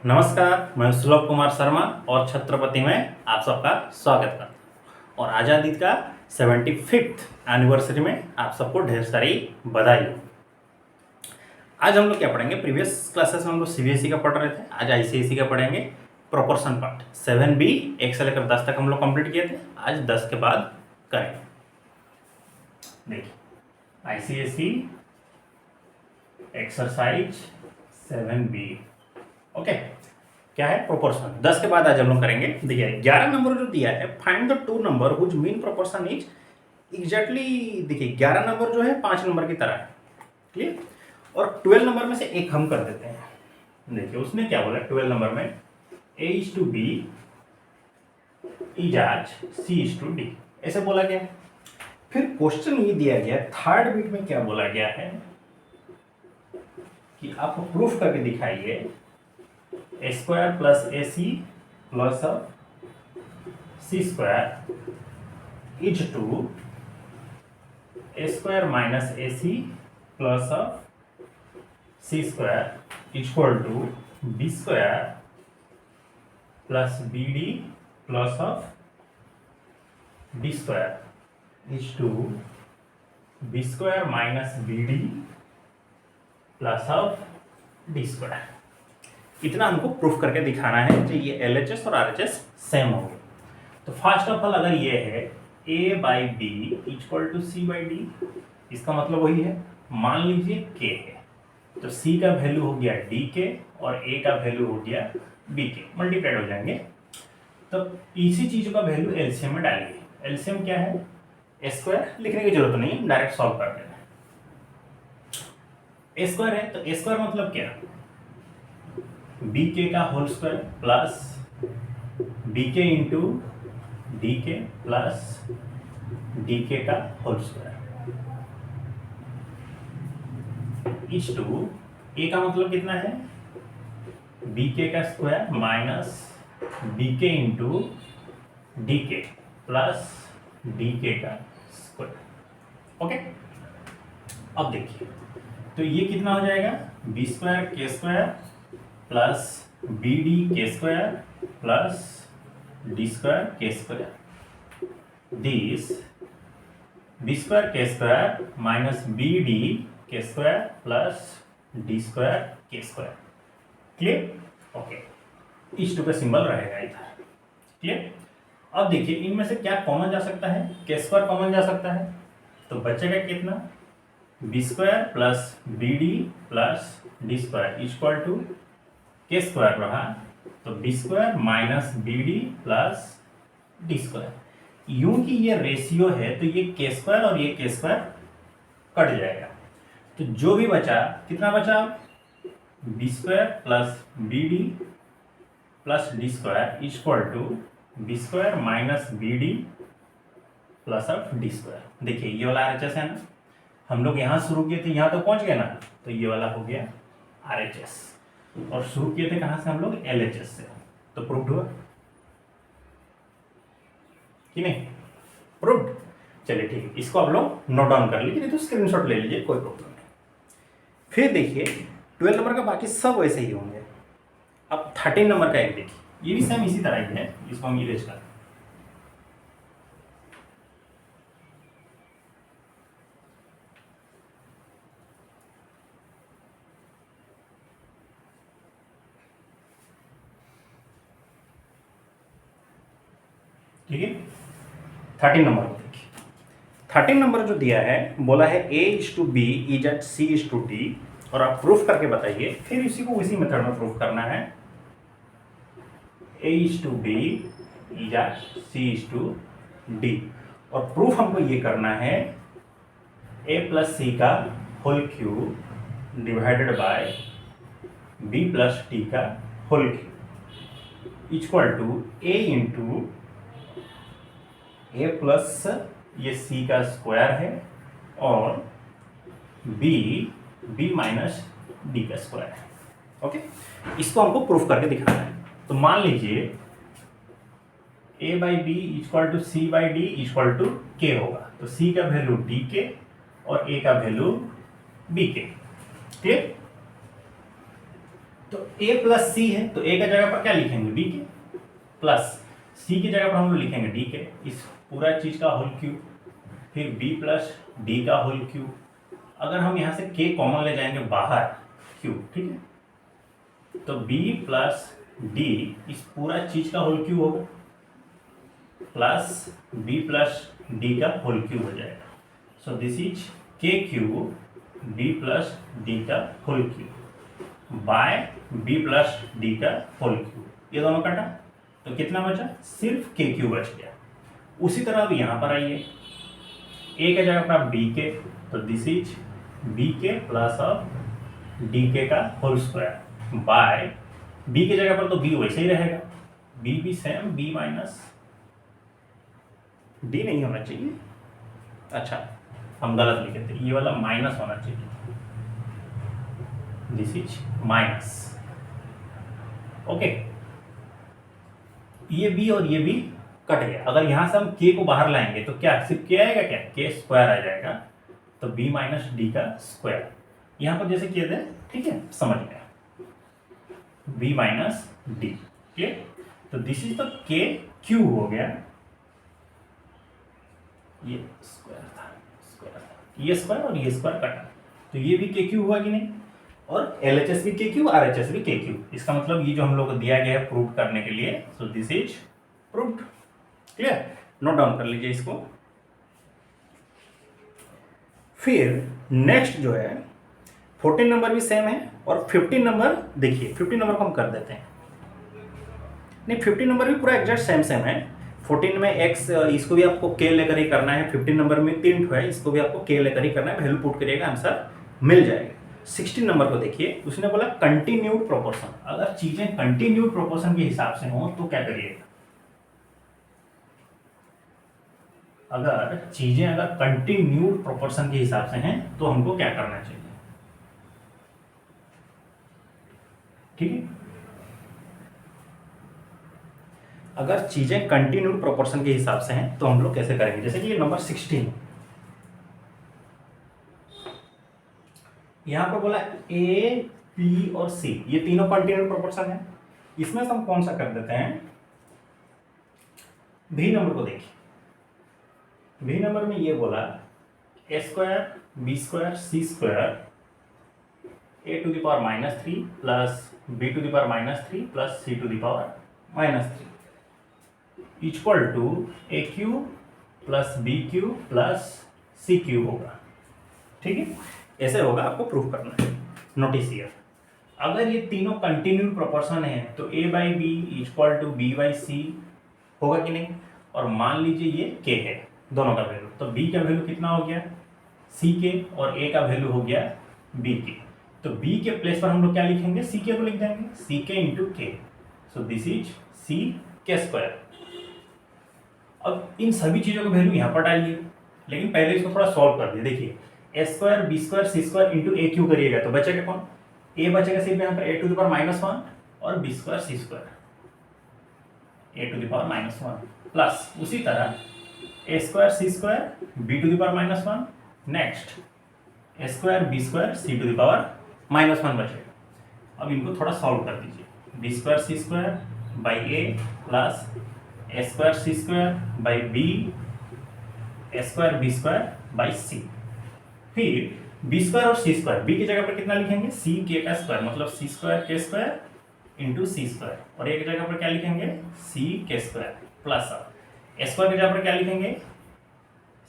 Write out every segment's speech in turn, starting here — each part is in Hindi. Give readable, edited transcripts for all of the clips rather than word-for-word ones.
नमस्कार, मैं सुलभ कुमार शर्मा और छत्रपति में आप सबका स्वागत करता हूँ। और आज़ादी का 75th एनिवर्सरी में आप सबको ढेर सारी बधाई हो। आज हम लोग क्या पढ़ेंगे? प्रीवियस क्लासेस में हम लोग सीबीएसई का पढ़ रहे थे, आज आईसीएसई का पढ़ेंगे। प्रोपोर्शन पार्ट 7B 1 से लेकर 10 तक हम लोग कंप्लीट किए थे, आज 10 के बाद करेंगे। देखिए, आईसीएसई एक्सरसाइज 7B, ओके। क्या है? प्रोपोर्शन। 10 के बाद आज हम लोग करेंगे। देखिए 11 नंबर जो दिया है, find the two number whose mean proportion is exactly. देखिए 11 नंबर जो है 5 नंबर की तरह है, क्लियर। और 12 नंबर में से एक हम कर देते हैं। देखिए उसने क्या बोला 12 नंबर में, A is to B is आज C is to D, ऐसे बोला गया है। फिर क्वेश्चन ये दिया गया थर्ड बीट में, क्या बोला गया है कि आप प्रूफ करके दिखाइए a square plus AC plus C square is to a square minus AC plus C square equal to B square plus BD plus D square is to B square minus BD plus D square. इतना हमको प्रूफ करके दिखाना है कि ये LHS और RHS सेम हो गए। तो फर्स्ट ऑफ ऑल अगर ये है A by B equal to C by D, इसका मतलब वही है। मान लीजिए K है तो C का वैल्यू हो गया D के और A का वैल्यू हो गया B के, मल्टीप्लाइड हो जाएंगे। तो इसी चीज का वैल्यू एलसीएम में डालिए। एलसीएम क्या है? ए स्क्वायर लिखने की जरूरत नहीं, डायरेक्ट सॉल्व कर देना। ए स्क्वायर है तो ए स्क्वायर मतलब क्या? बी के का होल स्क्वायर प्लस बी के इंटू डी के प्लस डी के का होल स्क्वायर इज टू ए का मतलब कितना है? बी के का स्क्वायर माइनस बी के इंटू डी के प्लस डी के का स्क्वायर, ओके। अब देखिए तो ये कितना हो जाएगा? बी स्क्वायर के स्क्वायर प्लस बी डी के स्क्वायर प्लस डी स्क्वायर के स्क्वायर। दिस बी स्क्वायर के स्क्वायर माइनस बी डी के स्क्वायर प्लस डी स्क्वायर के स्क्वायर, क्लियर? ओके, इस टू का सिंबल रहेगा इधर, क्लियर। अब देखिए इनमें से क्या कॉमन जा सकता है? के स्क्वायर कॉमन जा सकता है, तो बचेगा कितना? B square plus B D plus D square equal to K square रहा, तो B square minus B D plus D square. यूं कि ये रेशियो है तो ये के स्क्वायर और ये के स्क्वायर कट जाएगा, तो जो भी बचा कितना बचा? B square plus B D plus D square equal to B square minus B D plus of D square. देखिए ये वाला RHS है ना, हम लोग यहाँ शुरू किए थे, यहाँ तो पहुँच गए ना, तो ये वाला हो गया RHS। और शुरू किए थे कहाँ से हम लोग? LHS से। तो प्रूव्ड हुआ कि नहीं? प्रूव्ड। चलिए ठीक है, इसको आप लोग नोट डाउन कर लीजिए, नहीं तो स्क्रीनशॉट ले लीजिए, कोई प्रॉब्लम नहीं। फिर देखिए 12 नंबर का बाकी सब वैसे ही होंगे। अब 13 नंबर का एक देखिए, ये भी सेम इसी तरह ही है, इसको हम इरेज कर। ठीक है, 13 नंबर को देखिए। 13 नंबर जो दिया है, बोला है A is to B is at C is to D, और आप प्रूफ करके बताइए। फिर इसी को इसी मेथड में प्रूफ करना है। A is to B is at C is to D, और प्रूफ हमको ये करना है A प्लस C का whole cube divided by B plus D का whole cube equal to A into A plus ये C का स्क्वायर है और B माइनस D का स्क्वायर है, ओके। इसको हमको प्रूफ करके दिखाना है। तो मान लीजिए A by B equal to C by D equal to K होगा, तो C का वैल्यू D के और A का वैल्यू B के, क्लियर? तो a प्लस सी है, तो a का जगह पर क्या लिखेंगे डी के, प्लस c की जगह पर हम लोग लिखेंगे डी के, इस पूरा चीज का होल क्यूब, फिर b प्लस डी का होल क्यूब। अगर हम यहाँ से k कॉमन ले जाएंगे बाहर, क्यूब, ठीक है, तो b प्लस डी इस पूरा चीज का होल क्यूब होगा, प्लस b प्लस डी का होल क्यूब हो जाएगा। So this is k cube b plus D का whole cube by b plus D का होल क्यूब। ये दोनों कटा तो कितना बचा, सिर्फ k क्यूब बच गया। उसी तरह अब यहाँ पर आइए, a के जगह पर आप b के, तो दिस इज b के प्लस ऑफ डी के का होल स्क्वायर बाय b की जगह पर तो b वैसे ही रहेगा, b भी सेम b माइनस डी नहीं होना चाहिए, अच्छा हम गलत लिखे थे, ये वाला माइनस होना चाहिए, दिस इज माइनस। ओके, ये b और ये b कट गया। अगर यहां से हम k को बाहर लाएंगे तो क्या सिर्फ k आएगा, क्या k स्क्वायर आ जाएगा, तो b माइनस डी का स्क्वायर यहां पर जैसे किए थे, ठीक है, समझ गया, b माइनस डी, क्लियर। तो दिस इज तो k क्यूब हो गया, ये स्क्वायर था, ये स्क्वायर और ये स्क्वायर कटा, तो ये भी k क्यूब हुआ कि नहीं, और LHS भी k क्यूब, RHS भी k क्यूब। इसका मतलब ये जो हम लोग को दिया गया है प्रूव करने के लिए, सो this is proved, clear. Note down कर लीजिए इसको। फिर नेक्स्ट जो है 14 नंबर भी सेम है, और 15 नंबर देखिए, 15 नंबर को हम कर देते हैं, नहीं 15 नंबर भी पूरा एग्जैक्ट सेम है। 14 में x, इसको भी आपको k लेकर ही करना है, 15 नंबर में 3 ठो है, इसको भी आपको k लेकर ही करना है, वैल्यू पुट करिएगा, आंसर मिल जाएगा। 16 नंबर को देखिए, उसने बोला कंटिन्यूड प्रोपोर्शन। अगर चीजें कंटिन्यूड प्रोपोर्शन के हिसाब से हो तो क्या करिएगा, अगर चीजें अगर कंटिन्यूड प्रोपोर्शन के हिसाब से हैं तो हमको क्या करना चाहिए, ठीक है। अगर चीजें कंटिन्यूड प्रोपोर्शन के हिसाब से हैं तो हम लोग कैसे करेंगे, जैसे कि ये नंबर 16, यहां पर बोला ए, बी और सी, ये तीनों कंटिन्यूड प्रोपोर्शन है। इसमें से हम कौन सा कर देते हैं, बी नंबर को देखिए, बी नंबर में ये बोला A square B square C square A to the power minus 3 plus B to the power minus 3 plus C to the power minus 3 equal to A cube plus B cube plus C cube होगा, ठीक है। ऐसे होगा, आपको प्रूफ करना है। नोटिस हियर, अगर ये तीनों कंटिन्यू प्रोपोर्शन है तो a by B equal to B by C होगा कि नहीं, और मान लीजिए ये k है दोनों का वैल्यू, तो b का वैल्यू कितना हो गया c के, और a का वैल्यू हो गया b के। तो b के प्लेस पर हम लोग क्या लिखेंगे, c के को लिख देंगे, c के इंटू के, सो दिस इज c के स्क्वायर। अब इन सभी चीजों का वैल्यू यहाँ पर डालिए, लेकिन पहले इसको थोड़ा सॉल्व कर दिए। देखिए A square B square C square into A Q करिएगा तो बचेगा कौन, ए बचेगा सिर्फ यहाँ पर A to the power minus 1 और B square C square A to the power minus 1 plus उसी तरह A square C square B to the power minus 1, next A square B square C to the power minus 1 बचेगा। अब इनको थोड़ा सॉल्व कर दीजिए, B square C square by A plus A square C square by B A square B square by C. फिर बी स्क्वायर और सी स्क्वायर, बी की जगह पर कितना लिखेंगे सी के का स्क्वायर, मतलब सी स्क्वायर के स्क्वायर इंटू सी स्क्वायर, और ए की जगह पर क्या लिखेंगे सी के स्क्वायर प्लस ए स्क्वायर की जगह पर क्या लिखेंगे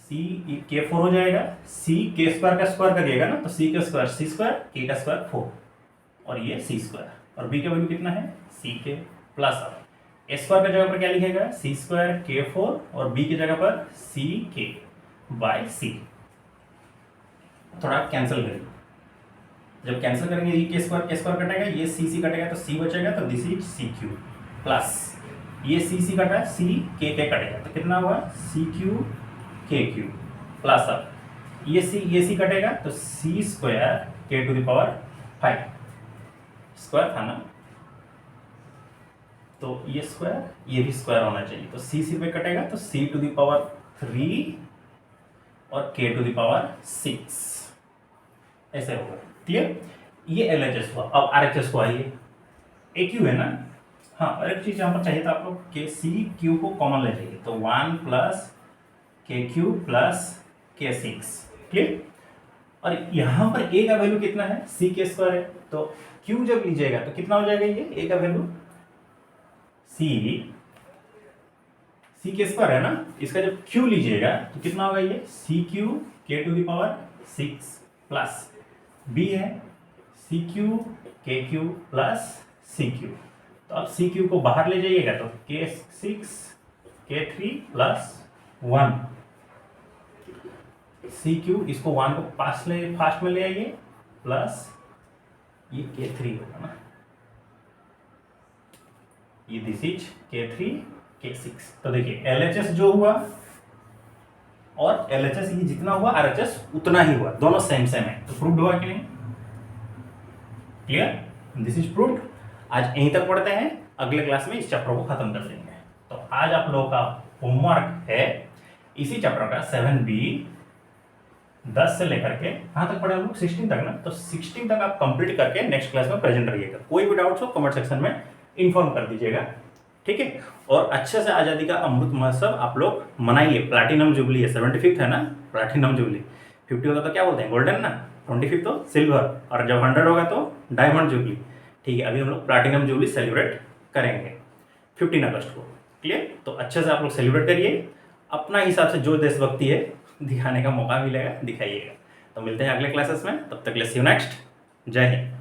सी के 4 हो जाएगा, सी के स्क्वायर का स्क्वायर करिएगा ना तो सी का स्क्वायर सी स्क्वायर के का स्क्वायर 4 और ये सी स्क्वायर, और बी का वैल्यू कितना है सी के प्लस ए स्क्वायर की जगह पर क्या लिखेगा सी स्क्वायर के 4 और बी की जगह पर सी के बाय सी। थोड़ा कैंसिल करिए, जब कैंसिल करेंगे ये के स्क्वायर कटेगा, ये सी कटेगा तो सी बचेगा, तो this is C Q plus ये सी कटा सी के कटेगा तो कितना हुआ C Q K Q plus अब ये सी कटेगा तो C square K to the power 5 square था ना, तो ये स्क्वायर ये भी स्क्वायर होना चाहिए, तो सी पे कटेगा तो सी टू द पावर 3 और के टू द पावर 6 ऐसे होगा, क्लियर। ये LHS हुआ। अब RHS को आइए, ए क्यू है ना। हाँ, और एक चीज़ यहाँ पर चाहिए था आप लोग के सी क्यू को कॉमन ले जाइए, तो 1 प्लस के क्यू प्लस के 6, क्लियर। और यहाँ पर ए का वैल्यू कितना है, सी के स्क्वायर है, तो क्यू जब लीजिएगा तो कितना हो जाएगा, ये ए का वैल्यू सी के स्क्वायर है ना, इसका जब क्यू लीजिएगा तो कितना होगा, ये C Q K to the power 6 plus B है C Q K Q plus C Q. तो अब सी क्यू को बाहर ले जाइएगा तो के 6 के 3 प्लस 1, सी क्यू इसको 1 को फास्ट में ले आइए प्लस ये के 3 होगा ना, ये दिस इज के 3 के 6। तो देखिए LHS जो हुआ और LHS ये जितना हुआ RHS उतना ही हुआ, दोनों सेम है, तो प्रूव्ड हुआ कि नहीं, क्लियर, दिस इज प्रूव्ड। आज यहीं तक पढ़ते हैं, अगले क्लास में इस चैप्टर को खत्म कर देंगे। तो आज आप लोगों का होमवर्क है इसी चैप्टर का 7B 10 से लेकर के कहाँ तक पढ़े हम लोग, 16 तक ना, तो 16 तक आप कंप्लीट करके नेक्स्ट क्लास में प्रेजेंट रहिएगा। कोई भी डाउट्स हो कमेंट सेक्शन में इन्फॉर्म कर दीजिएगा, ठीक है। और अच्छे से आज़ादी का अमृत महोत्सव आप लोग मनाइए। प्लैटिनम जुबली है, 75th है ना प्लैटिनम जुबली, 50 होगा तो क्या बोलते हैं गोल्डन ना, 25 तो सिल्वर, और जब 100 होगा तो डायमंड जुबली, ठीक है। अभी हम लोग प्लैटिनम जुबली सेलिब्रेट करेंगे 15 अगस्त को, क्लियर। तो अच्छे से आप लोग सेलिब्रेट करिए, अपना हिसाब से जो देशभक्ति है दिखाने का मौका मिलेगा दिखाइएगा। तो मिलते हैं अगले क्लासेस में, तब तक के लिए सी यू नेक्स्ट, जय हिंद।